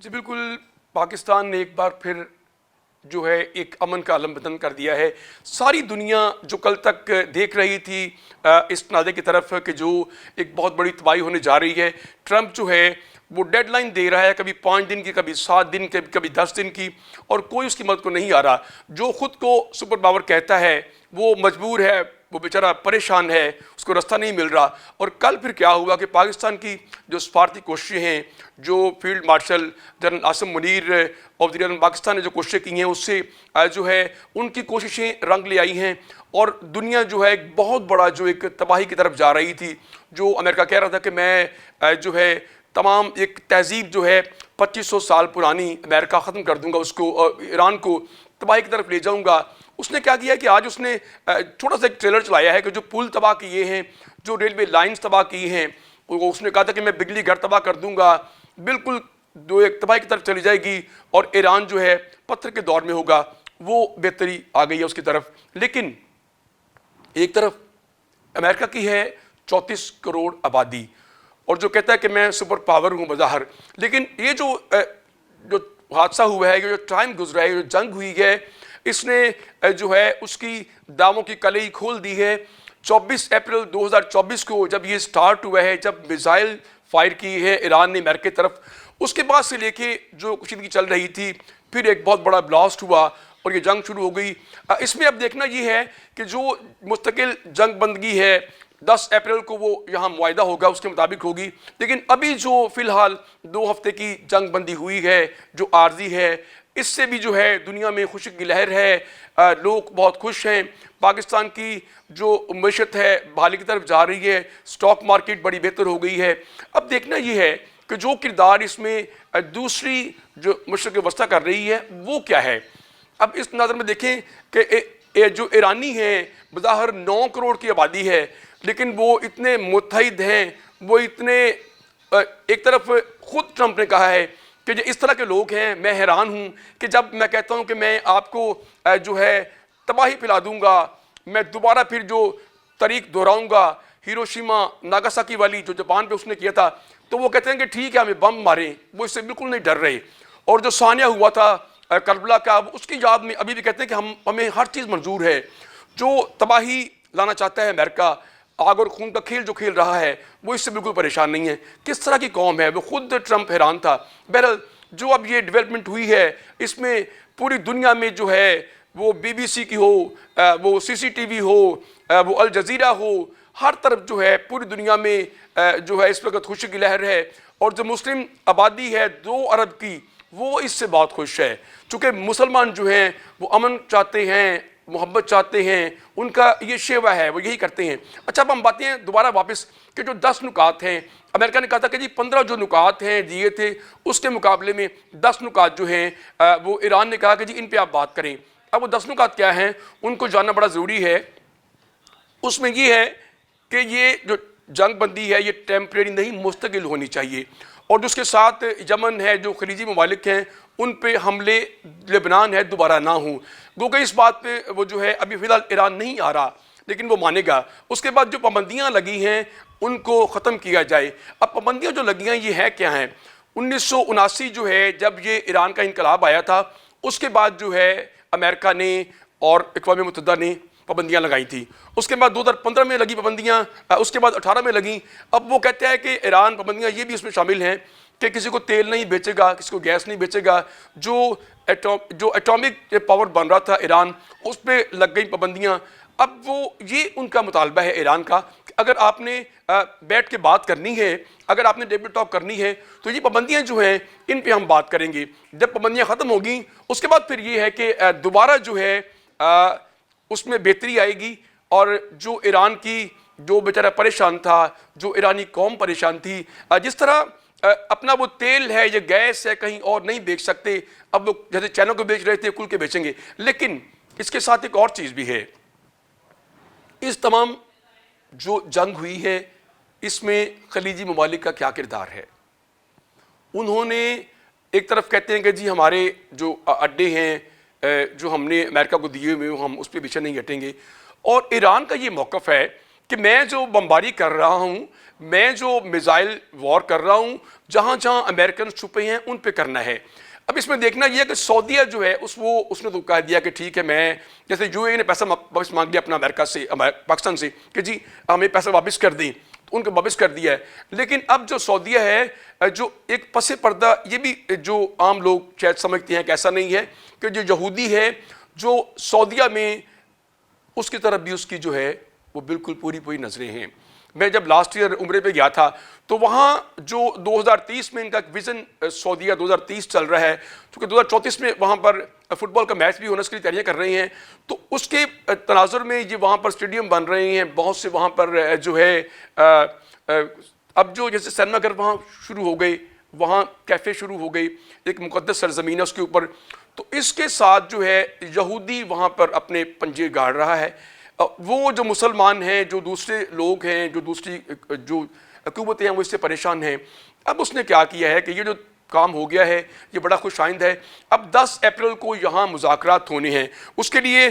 जी बिल्कुल, पाकिस्तान ने एक बार फिर जो है एक अमन का आलम बदन कर दिया है। सारी दुनिया जो कल तक देख रही थी इस तनाज़े की तरफ कि जो एक बहुत बड़ी तबाही होने जा रही है, ट्रंप जो है वो डेडलाइन दे रहा है, कभी 5 दिन की, कभी 7 दिन की, कभी 10 दिन की, और कोई उसकी मदद को नहीं आ रहा। जो खुद को सुपर पावर कहता है वो मजबूर है, वो बेचारा परेशान है, उसको रास्ता नहीं मिल रहा। और कल फिर क्या हुआ कि पाकिस्तान की जो सफारती कोशिशें हैं, जो field marshal general Asim Munir वज़ीर आज़म पाकिस्तान ने जो कोशिशें की हैं, उससे जो है उनकी कोशिशें रंग ले आई हैं। और दुनिया जो है एक बहुत बड़ा जो एक तबाही की तरफ जा रही थी। जो अमेरिका कह रहा था कि मैं जो है तमाम एक तहजीब जो है 2500 साल पुरानी अमेरिका ख़त्म कर दूंगा, उसको ईरान को तबाही की तरफ ले जाऊंगा। उसने क्या किया कि आज उसने छोटा सा एक ट्रेलर चलाया है कि जो पुल तबाह किए हैं, जो रेलवे लाइंस तबाह की हैं, उसने कहा था कि मैं बिजली घर तबाह कर दूंगा। बिल्कुल जो एक तबाही की तरफ चली जाएगी और ईरान जो है पत्थर के दौर में होगा। वो बेहतरी आ गई है उसकी तरफ। लेकिन एक तरफ अमेरिका की है 34 करोड़ आबादी और जो कहता है कि मैं सुपर पावर हूँ बज़ाहिर, लेकिन ये जो हादसा हुआ है, जो टाइम गुजरा है, जो जंग हुई है, इसने जो है उसकी दावों की कलई खोल दी है। 24 अप्रैल 2024 को जब ये स्टार्ट हुआ है, जब मिसाइल फायर की है ईरान ने अमेरिका की तरफ, उसके बाद से लेके जो कशीदगी चल रही थी, फिर एक बहुत बड़ा ब्लास्ट हुआ और ये जंग शुरू हो गई। इसमें अब देखना ये है कि जो मुस्तकिल जंग बंदगी है 10 अप्रैल को वो यहाँ मुआहिदा होगा, उसके मुताबिक होगी। लेकिन अभी जो फ़िलहाल 2 हफ्ते की जंग बंदी हुई है, जो आर्जी है, इससे भी जो है दुनिया में खुशी की लहर है। लोग बहुत खुश हैं। पाकिस्तान की जो मईशत है बहाली की तरफ जा रही है, स्टॉक मार्केट बड़ी बेहतर हो गई है। अब देखना ये है कि जो किरदार इसमें दूसरी जो मशरक़ वस्ता कर रही है वो क्या है। अब इस नज़र में देखें कि जो ईरानी हैं बज़ाहिर 9 करोड़ की आबादी है, लेकिन वो इतने मुत्तहिद हैं, वो इतने एक तरफ खुद ट्रंप ने कहा है कि जो इस तरह के लोग हैं, मैं हैरान हूँ कि जब मैं कहता हूँ कि मैं आपको जो है तबाही पिला दूँगा, मैं दोबारा फिर जो तारीख दोहराऊँगा हिरोशिमा नागासाकी वाली जो जापान पे उसने किया था, तो वो कहते हैं कि ठीक है हमें बम मारें, वो इससे बिल्कुल नहीं डर रहे। और जो सानिया हुआ था करबला का, उसकी याद में अभी भी कहते हैं कि हमें हर चीज़ मंजूर है। जो तबाही लाना चाहता है अमेरिका, आग और खून का खेल जो खेल रहा है, वो इससे बिल्कुल परेशान नहीं है। किस तरह की कौम है, वो खुद ट्रंप हैरान था। बहरहाल जो अब ये डेवलपमेंट हुई है, इसमें पूरी दुनिया में जो है वो BBC की हो, वो CCTV हो, वो अल जज़ीरा हो, हर तरफ जो है पूरी दुनिया में जो है इस वक्त खुशी की लहर है। और जो मुस्लिम आबादी है 2 अरब की, वो इससे बहुत खुश है, चूँकि मुसलमान जो हैं वो अमन चाहते हैं, मोहब्बत चाहते हैं, उनका ये शेवा है, वो यही करते हैं। अच्छा, अब हम बातें हैं दोबारा वापस कि जो 10 नुकात हैं, अमेरिका ने कहा था कि जी 15 जो नुकात हैं दिए थे, उसके मुकाबले में 10 नुकात जो हैं वो ईरान ने कहा कि जी इन पे आप बात करें। अब वो 10 नुकात क्या हैं, उनको जानना बड़ा ज़रूरी है। उसमें ये है कि ये जो जंग बंदी है ये टेम्परेरी नहीं, मुस्तकिल होनी चाहिए। और जो उसके साथ यमन है, जो खलीजी ममालिक हैं, उन पे हमले लेबनान है दोबारा ना हो। गो कि इस बात पे वो जो है अभी फ़िलहाल ईरान नहीं आ रहा, लेकिन वो मानेगा। उसके बाद जो पाबंदियाँ लगी हैं उनको ख़त्म किया जाए। अब पाबंदियाँ जो लगी हैं ये है क्या हैं। 1979 जो है जब ये ईरान का इनकलाब आया था, उसके बाद जो है अमेरिका ने और अक़वाम मुत्तहिदा ने पाबंदियाँ लगाई थी। उसके बाद 2015 में लगी पाबंदियाँ, उसके बाद 18 में लगी। अब वो कहते हैं कि ईरान पाबंदियाँ ये भी उसमें शामिल हैं कि किसी को तेल नहीं बेचेगा, किसी को गैस नहीं बेचेगा। जो एटॉमिक पावर बन रहा था ईरान, उस पर लग गई पाबंदियाँ। अब वो ये उनका मुतालबा है ईरान का कि अगर आपने बैठ के बात करनी है, अगर आपने टेबल टॉक करनी है, तो ये पाबंदियाँ जो हैं इन पे हम बात करेंगे। जब पाबंदियाँ ख़त्म होगी उसके बाद फिर ये है कि दोबारा जो है उसमें बेहतरी आएगी। और जो ईरान की जो बेचारा परेशान था, जो ईरानी कौम परेशान थी, जिस तरह अपना वो तेल है या गैस है कहीं और नहीं बेच सकते, अब वो जैसे चाइना को बेच रहे थे कुल के बेचेंगे। लेकिन इसके साथ एक और चीज़ भी है। इस तमाम जो जंग हुई है इसमें खलीजी ममालिक का क्या किरदार है। उन्होंने एक तरफ कहते हैं कि जी हमारे जो अड्डे हैं जो हमने अमेरिका को दिए हुए हम उस पर पीछे नहीं हटेंगे। और ईरान का ये मौक़िफ़ है कि मैं जो बमबारी कर रहा हूँ میں جو میزائل وار کر رہا ہوں جہاں جہاں امریکن چھپے ہیں ان پہ کرنا ہے۔ اب اس میں دیکھنا یہ ہے کہ سعودیہ جو ہے اس نے تو کہہ دیا کہ ٹھیک ہے، میں جیسے یو اے نے پیسہ واپس مانگ لیا اپنا امریکہ سے، پاکستان سے کہ جی ہمیں پیسہ واپس کر دیں، تو ان کو واپس کر دیا ہے۔ لیکن اب جو سعودیہ ہے جو ایک پس پردہ، یہ بھی جو عام لوگ شاید سمجھتے ہیں کہ ایسا نہیں ہے، کہ جو یہودی ہے جو سعودیہ میں، اس کی طرف بھی اس کی جو ہے وہ بالکل پوری نظریں ہیں۔ میں جب لاسٹ ایئر عمرے پہ گیا تھا تو وہاں جو 2030 میں ان کا ویژن سعودیہ 2030 چل رہا ہے، کیونکہ 2034 میں وہاں پر فٹ بال کا میچ بھی ہونا، اس کے لیے تیاریاں کر رہے ہیں، تو اس کے تناظر میں یہ وہاں پر اسٹیڈیم بن رہے ہیں، بہت سے وہاں پر جو ہے اب جو جیسے سینما گھر وہاں شروع ہو گئے، وہاں کیفے شروع ہو گئی، ایک مقدس سرزمین ہے اس کے اوپر، تو اس کے ساتھ جو ہے یہودی وہاں پر اپنے پنجے گاڑ رہا ہے۔ وہ جو مسلمان ہیں، جو دوسرے لوگ ہیں، جو دوسری جو حکومتیں ہیں، وہ اس سے پریشان ہیں۔ اب اس نے کیا کیا ہے کہ یہ جو کام ہو گیا ہے یہ بڑا خوش آئند ہے۔ اب 10 اپریل کو یہاں مذاکرات ہونے ہیں، اس کے لیے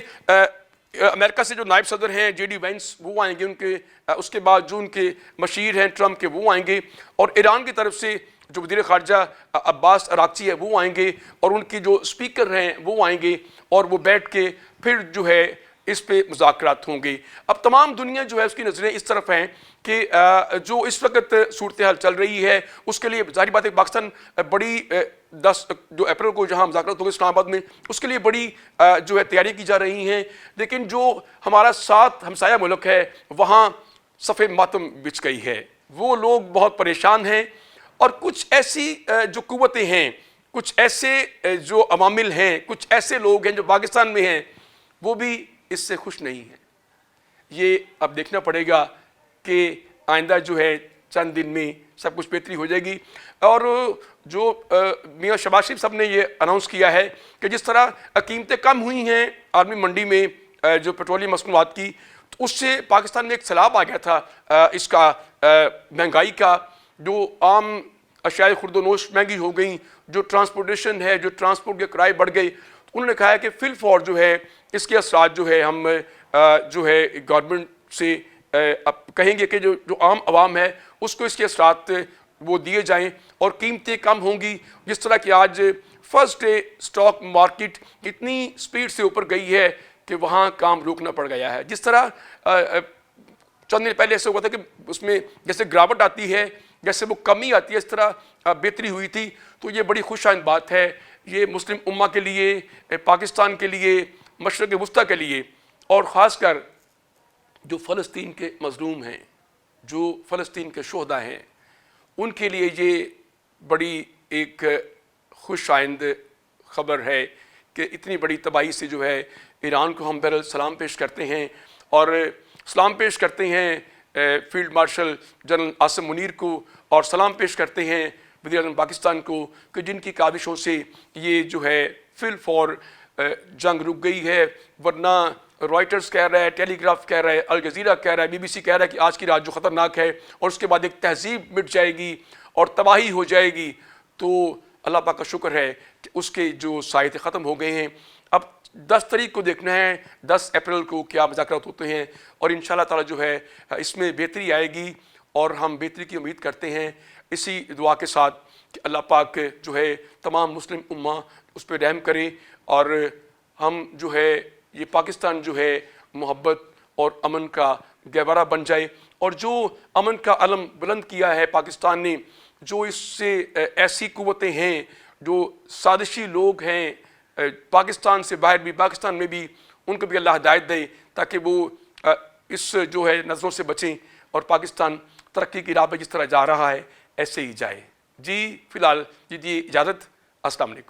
امریکہ سے جو نائب صدر ہیں جے ڈی وینس وہ آئیں گے، ان کے اس کے بعد جو ان کے مشیر ہیں ٹرمپ کے وہ آئیں گے، اور ایران کی طرف سے جو وزیر خارجہ عباس اراغچی ہے وہ آئیں گے، اور ان کی جو اسپیکر ہیں وہ آئیں گے، اور وہ بیٹھ کے پھر جو ہے اس پہ مذاکرات ہوں گے۔ اب تمام دنیا جو ہے اس کی نظریں اس طرف ہیں کہ جو اس وقت صورتحال چل رہی ہے اس کے لیے ظاہری بات ہے پاکستان بڑی 10 جو اپریل کو جہاں مذاکرات ہوگی اسلام آباد میں، اس کے لیے بڑی جو ہے تیاری کی جا رہی ہیں، لیکن جو ہمارا ساتھ ہمسایہ ملک ہے وہاں صف ماتم بچھ گئی ہے، وہ لوگ بہت پریشان ہیں، اور کچھ ایسی جو قوتیں ہیں، کچھ ایسے جو عوامل ہیں، کچھ ایسے لوگ ہیں جو پاکستان میں ہیں، وہ بھی اس سے خوش نہیں ہیں۔ یہ اب دیکھنا پڑے گا کہ آئندہ جو ہے چند دن میں سب کچھ بہتری ہو جائے گی۔ اور جو میاں شہباز شریف صاحب نے یہ اناؤنس کیا ہے کہ جس طرح قیمتیں کم ہوئی ہیں عالمی منڈی میں جو پیٹرولیم مصنوعات کی، تو اس سے پاکستان میں ایک سیلاب آ گیا تھا اس کا مہنگائی کا، جو عام اشیاء خرد و نوش مہنگی ہو گئیں، جو ٹرانسپورٹیشن ہے، جو ٹرانسپورٹ کے کرائے بڑھ گئے، تو انہوں نے کہا ہے کہ فی الفور جو ہے اس کے اثرات جو ہے ہم جو ہے گورنمنٹ سے کہیں گے کہ جو عام عوام ہے اس کو اس کے اثرات وہ دیے جائیں، اور قیمتیں کم ہوں گی۔ جس طرح کہ آج فرسٹ ڈے اسٹاک مارکیٹ اتنی سپیڈ سے اوپر گئی ہے کہ وہاں کام روکنا پڑ گیا ہے۔ جس طرح چند دن پہلے ایسا ہوا تھا کہ اس میں جیسے گراوٹ آتی ہے، جیسے وہ کمی آتی ہے، اس طرح بہتری ہوئی تھی، تو یہ بڑی خوش آئند بات ہے۔ یہ مسلم امہ کے لیے، پاکستان کے لیے، مشرق وسطیٰ کے لیے، اور خاص کر جو فلسطین کے مظلوم ہیں، جو فلسطین کے شہداء ہیں، ان کے لیے یہ بڑی ایک خوش آئند خبر ہے کہ اتنی بڑی تباہی سے جو ہے ایران کو ہم بہرحال سلام پیش کرتے ہیں، اور سلام پیش کرتے ہیں field marshal general Asim Munir کو، اور سلام پیش کرتے ہیں وزیر اعظم پاکستان کو کہ جن کی کاوشوں سے یہ جو ہے فی الفور جنگ رک گئی ہے۔ ورنہ رائٹرز کہہ رہا ہے، ٹیلی گراف کہہ رہا ہے، الجزیرہ کہہ رہا ہے، BBC کہہ رہا ہے کہ آج کی رات جو خطرناک ہے، اور اس کے بعد ایک تہذیب مٹ جائے گی اور تباہی ہو جائے گی، تو اللہ پاک کا شکر ہے کہ اس کے جو سائے ختم ہو گئے ہیں۔ اب 10 تاریخ کو دیکھنا ہے 10 اپریل کو کیا مذاکرات ہوتے ہیں، اور انشاءاللہ تعالی جو ہے اس میں بہتری آئے گی، اور ہم بہتری کی امید کرتے ہیں، اسی دعا کے ساتھ کہ اللہ پاک جو ہے تمام مسلم امہ اس پہ رحم کرے، اور ہم جو ہے یہ پاکستان جو ہے محبت اور امن کا گہوارہ بن جائے، اور جو امن کا علم بلند کیا ہے پاکستان نے، جو اس سے ایسی قوتیں ہیں، جو سازشی لوگ ہیں پاکستان سے باہر بھی، پاکستان میں بھی، ان کو بھی اللہ ہدایت دے تاکہ وہ اس جو ہے نظروں سے بچیں، اور پاکستان ترقی کی راہ پہ جس طرح جا رہا ہے ایسے ہی جائے۔ جی فی الحال دیجیے اجازت، السلام علیکم۔